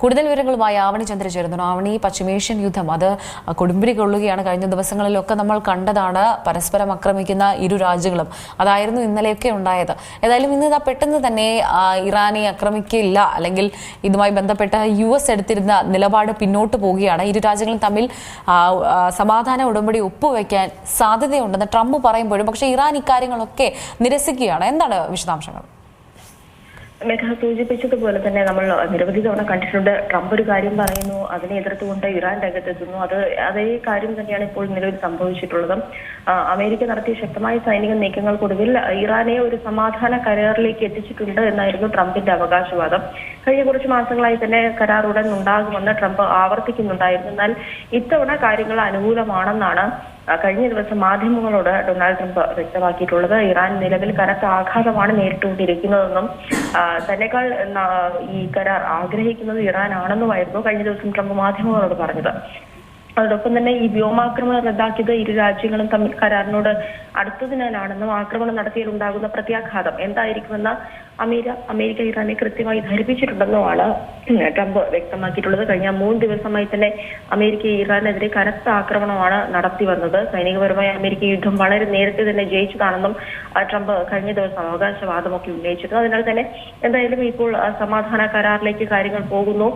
കൂടുതൽ വിവരങ്ങളുമായി ആവണി ചന്ദ്ര ചേരുന്നു. ആവണി, പശ്ചിമേഷ്യൻ യുദ്ധം അത് കൊടുമ്പിരി കൊള്ളുകയാണ്. കഴിഞ്ഞ ദിവസങ്ങളിലൊക്കെ നമ്മൾ കണ്ടതാണ് പരസ്പരം ആക്രമിക്കുന്ന ഇരു രാജ്യങ്ങളും. അതായിരുന്നു ഇന്നലെയൊക്കെ ഉണ്ടായത്. ഏതായാലും ഇന്ന് പെട്ടെന്ന് തന്നെ ഇറാനെ ആക്രമിക്കില്ല, അല്ലെങ്കിൽ ഇതുമായി ബന്ധപ്പെട്ട US എടുത്തിരുന്ന നിലപാട് പിന്നോട്ട് പോവുകയാണ്. ഇരു രാജ്യങ്ങളും തമ്മിൽ സമാധാന ഉടമ്പടി ഒപ്പുവെക്കാൻ സാധ്യതയുണ്ടെന്ന് ട്രംപ് പറയുമ്പോഴും പക്ഷേ ഇറാൻ ഇക്കാര്യങ്ങളൊക്കെ നിരസിക്കുകയാണ്. എന്താണ് വിശദാംശങ്ങൾ? മേഘ സൂചിപ്പിച്ചതുപോലെ തന്നെ നമ്മൾ നിരവധി തവണ കണ്ടിട്ടുണ്ട്. ട്രംപ് ഒരു കാര്യം പറയുന്നു, അതിനെ എതിർത്തുകൊണ്ട് ഇറാൻ രംഗത്തെത്തുന്നു. അതേ കാര്യം തന്നെയാണ് ഇപ്പോൾ നിലവിൽ സംഭവിച്ചിട്ടുള്ളത്. അമേരിക്ക നടത്തിയ ശക്തമായ സൈനിക നീക്കങ്ങൾക്കൊടുവിൽ ഇറാനെ ഒരു സമാധാന കരാറിലേക്ക് എത്തിച്ചിട്ടുണ്ട് എന്നായിരുന്നു ട്രംപിന്റെ അവകാശവാദം. കഴിഞ്ഞ കുറച്ച് മാസങ്ങളായി തന്നെ കരാർ ഉടൻ ഉണ്ടാകുമെന്ന് ട്രംപ് ആവർത്തിക്കുന്നുണ്ടായിരുന്നു. എന്നാൽ ഇത്തവണ കാര്യങ്ങൾ അനുകൂലമാണെന്നാണ് കഴിഞ്ഞ ദിവസം മാധ്യമങ്ങളോട് ഡൊണാൾഡ് ട്രംപ് വ്യക്തമാക്കിയിട്ടുള്ളത്. ഇറാൻ നിലവിൽ കനത്ത ആഘാതമാണ് നേരിട്ടുകൊണ്ടിരിക്കുന്നതെന്നും തന്നെക്കാൾ ഈ കരാർ ആഗ്രഹിക്കുന്നത് ഇറാൻ ആണെന്നുമായിരുന്നു കഴിഞ്ഞ ദിവസം ട്രംപ് മാധ്യമങ്ങളോട് പറഞ്ഞത്. അതോടൊപ്പം തന്നെ ഈ വ്യോമാക്രമണം റദ്ദാക്കിയത് ഇരു രാജ്യങ്ങളും തമ്മിൽ കരാറിനോട് അടുത്തതിനാലാണെന്നും ആക്രമണം നടത്തിയാൽ ഉണ്ടാകുന്ന പ്രത്യാഘാതം എന്തായിരിക്കുമെന്ന് അമേരിക്ക ഇറാനെ കൃത്യമായി ധരിപ്പിച്ചിട്ടുണ്ടെന്നുമാണ് ട്രംപ് വ്യക്തമാക്കിയിട്ടുള്ളത്. കഴിഞ്ഞ 3 ദിവസമായി തന്നെ അമേരിക്ക ഇറാനെതിരെ കനത്ത ആക്രമണമാണ് നടത്തി വന്നത്. സൈനികപരമായ അമേരിക്ക യുദ്ധം വളരെ നേരത്തെ തന്നെ ജയിച്ചതാണെന്നും ട്രംപ് കഴിഞ്ഞ ദിവസം അവകാശവാദമൊക്കെ ഉന്നയിച്ചിരുന്നു. അതിനാൽ തന്നെ എന്തായാലും ഇപ്പോൾ സമാധാന കരാറിലേക്ക് കാര്യങ്ങൾ പോകുന്നു,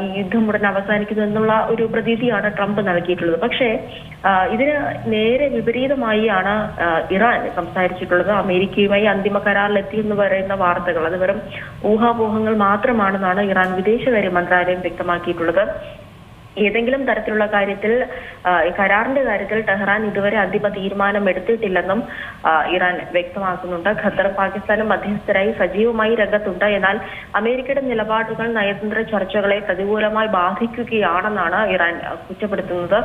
ഈ യുദ്ധം ഉടൻ അവസാനിക്കുന്നു എന്നുള്ള ഒരു പ്രതീതിയാണ് ട്രംപ് നൽകിയിട്ടുള്ളത്. പക്ഷേ ഇതിന് നേരെ വിപരീതമായി ആണ് ഇറാൻ സംസാരിച്ചിട്ടുള്ളത്. അമേരിക്കയുമായി അന്തിമ കരാറിലെത്തിയെന്ന് പറയുന്ന വാർത്തകൾ അത് വെറും ഊഹാപോഹങ്ങൾ മാത്രമാണെന്നാണ് ഇറാൻ വിദേശകാര്യ മന്ത്രാലയം വ്യക്തമാക്കിയിട്ടുള്ളത്. ഏതെങ്കിലും തരത്തിലുള്ള കാര്യത്തിൽ കരാറിന്റെ കാര്യത്തിൽ ടെഹ്റാൻ ഇതുവരെ അന്തിമ തീരുമാനം എടുത്തിട്ടില്ലെന്നും ഇറാൻ വ്യക്തമാക്കുന്നുണ്ട്. ഖത്തർ പാകിസ്ഥാനും മധ്യസ്ഥരായി സജീവമായി രംഗത്തുണ്ട്. എന്നാൽ അമേരിക്കയുടെ നിലപാടുകൾ നയതന്ത്ര ചർച്ചകളെ പ്രതികൂലമായി ബാധിക്കുകയാണെന്നാണ് ഇറാൻ കുറ്റപ്പെടുത്തുന്നത്.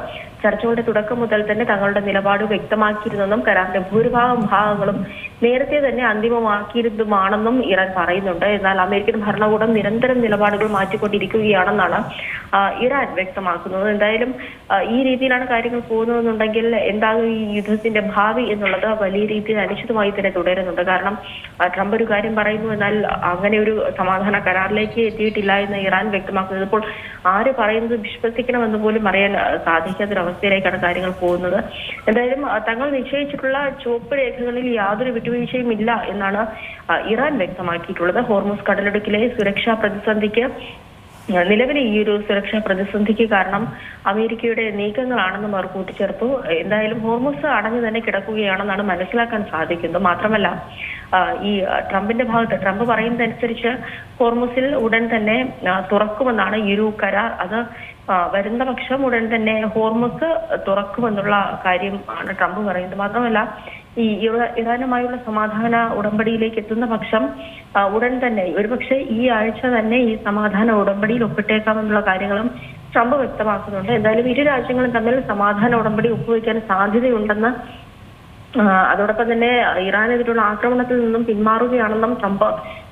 ചർച്ചകളുടെ തുടക്കം മുതൽ തന്നെ തങ്ങളുടെ നിലപാട് വ്യക്തമാക്കിയിരുന്നെന്നും കരാറിന്റെ ഭൂരിഭാഗം ഭാഗങ്ങളും നേരത്തെ തന്നെ അന്തിമമാക്കിയിരുന്നതുമാണെന്നും ഇറാൻ പറയുന്നുണ്ട്. എന്നാൽ അമേരിക്കൻ ഭരണകൂടം നിരന്തരം നിലപാടുകൾ മാറ്റിക്കൊണ്ടിരിക്കുകയാണെന്നാണ് ഇറാൻ വ്യക്തമാക്കുന്നത്. എന്തായാലും ഈ രീതിയിലാണ് കാര്യങ്ങൾ പോകുന്നതെന്നുണ്ടെങ്കിൽ എന്താകും ഈ യുദ്ധത്തിന്റെ ഭാവി എന്നുള്ളത് വലിയ രീതിയിൽ അനിശ്ചിതമായി തന്നെ തുടരുന്നുണ്ട്. കാരണം ട്രംപ് ഒരു കാര്യം പറയുന്നു, എന്നാൽ അങ്ങനെ ഒരു സമാധാന കരാറിലേക്ക് എത്തിയിട്ടില്ല എന്ന് ഇറാൻ വ്യക്തമാക്കുന്നത്. ഇപ്പോൾ ആര് പറയുന്നത് വിശ്വസിക്കണമെന്ന് പോലും അറിയാൻ സാധിക്കാത്തൊരവസ്ഥയിലേക്കാണ് കാര്യങ്ങൾ പോകുന്നത്. എന്തായാലും തങ്ങൾ നിശ്ചയിച്ചിട്ടുള്ള ചുവപ്പ് രേഖകളിൽ യാതൊരു വിട്ടുവീഴ്ചയും ഇല്ല എന്നാണ് ഇറാൻ വ്യക്തമാക്കിയിട്ടുള്ളത്. ഹോർമുസ് കടലിടുക്കിലെ സുരക്ഷാ പ്രതിസന്ധിക്ക് നിലവിലെ ഈ ഒരു സുരക്ഷാ പ്രതിസന്ധിക്ക് കാരണം അമേരിക്കയുടെ നീക്കങ്ങളാണെന്നും അവർ കൂട്ടിച്ചേർത്തു. എന്തായാലും ഹോർമുസ് അടഞ്ഞു തന്നെ കിടക്കുകയാണെന്നാണ് മനസ്സിലാക്കാൻ സാധിക്കുന്നത്. മാത്രമല്ല ഈ ട്രംപിന്റെ ഭാഗത്ത് ട്രംപ് പറയുന്നതനുസരിച്ച് ഹോർമുസിൽ ഉടൻ തന്നെ തുറക്കുമെന്നാണ് ഈ ഒരു കരാർ. അത് വരുന്ന പക്ഷം ഉടൻ തന്നെ ഹോർമുസ് തുറക്കുമെന്നുള്ള കാര്യം ആണ് ട്രംപ് പറയുന്നത്. മാത്രമല്ല ഈ ഇറാനുമായുള്ള സമാധാന ഉടമ്പടിയിലേക്ക് എത്തുന്ന പക്ഷം ഉടൻ തന്നെ ഒരുപക്ഷെ ഈ ആഴ്ച തന്നെ ഈ സമാധാന ഉടമ്പടിയിൽ ഒപ്പിട്ടേക്കാമെന്നുള്ള കാര്യങ്ങളും ട്രംപ് വ്യക്തമാക്കുന്നുണ്ട്. എന്തായാലും ഇരു രാജ്യങ്ങളും തമ്മിൽ സമാധാന ഉടമ്പടി ഒപ്പുവെക്കാൻ സാധ്യതയുണ്ടെന്ന് അതോടൊപ്പം തന്നെ ഇറാനെതിരുള്ള ആക്രമണത്തിൽ നിന്നും പിന്മാറുകയാണെന്നും ട്രംപ്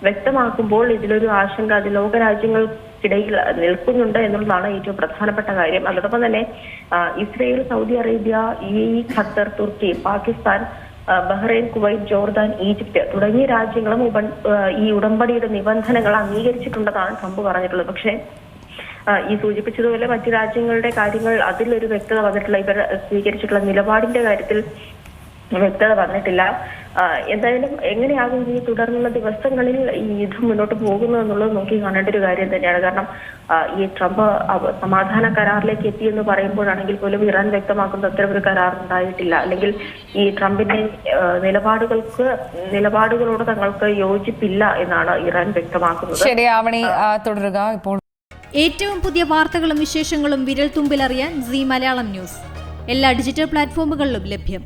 വ്യക്തമാക്കുമ്പോൾ ഇതിലൊരു ആശങ്ക അത് ലോകരാജ്യങ്ങൾക്കിടയിൽ നിൽക്കുന്നുണ്ട് എന്നുള്ളതാണ് ഏറ്റവും പ്രധാനപ്പെട്ട കാര്യം. അതോടൊപ്പം തന്നെ Israel, Saudi Arabia, UAE, Qatar, തുർക്കി, Pakistan, Bahrain, Kuwait, Jordan, Egypt തുടങ്ങിയ രാജ്യങ്ങളും ഈ ഉടമ്പടിയുടെ നിബന്ധനകൾ അംഗീകരിച്ചിട്ടുണ്ടെന്നാണ് ട്രംപ് പറഞ്ഞിട്ടുള്ളത്. പക്ഷേ ഈ സൂചിപ്പിച്ചതുപോലെ മറ്റു രാജ്യങ്ങളുടെ കാര്യങ്ങൾ അതിലൊരു വ്യക്തത വന്നിട്ടില്ല. ഇവർ സ്വീകരിച്ചിട്ടുള്ള നിലപാടിന്റെ കാര്യത്തിൽ വ്യക്തത വന്നിട്ടില്ല. എന്തായാലും എങ്ങനെയാകും ഈ തുടർന്നുള്ള ദിവസങ്ങളിൽ ഈ യുദ്ധം മുന്നോട്ട് പോകുന്നു എന്നുള്ളത് നോക്കി കാണേണ്ട ഒരു കാര്യം തന്നെയാണ്. കാരണം ഈ ട്രംപ് സമാധാന കരാറിലേക്ക് എത്തിയെന്ന് പറയുമ്പോഴാണെങ്കിൽ പോലും ഇറാൻ വ്യക്തമാക്കുന്ന അത്തരമൊരു കരാർ ഉണ്ടായിട്ടില്ല. അല്ലെങ്കിൽ ഈ ട്രംപിന്റെ നിലപാടുകളോട് തങ്ങൾക്ക് യോജിപ്പില്ല എന്നാണ് ഇറാൻ വ്യക്തമാക്കുന്നത്. ശരിയാവണി, തുടരുക. ഇപ്പോൾ ഏറ്റവും പുതിയ വാർത്തകളും വിശേഷങ്ങളും വിരൽ തുമ്പിലറിയാൻ സീ മലയാളം ന്യൂസ് എല്ലാ ഡിജിറ്റൽ പ്ലാറ്റ്ഫോമുകളിലും ലഭ്യം.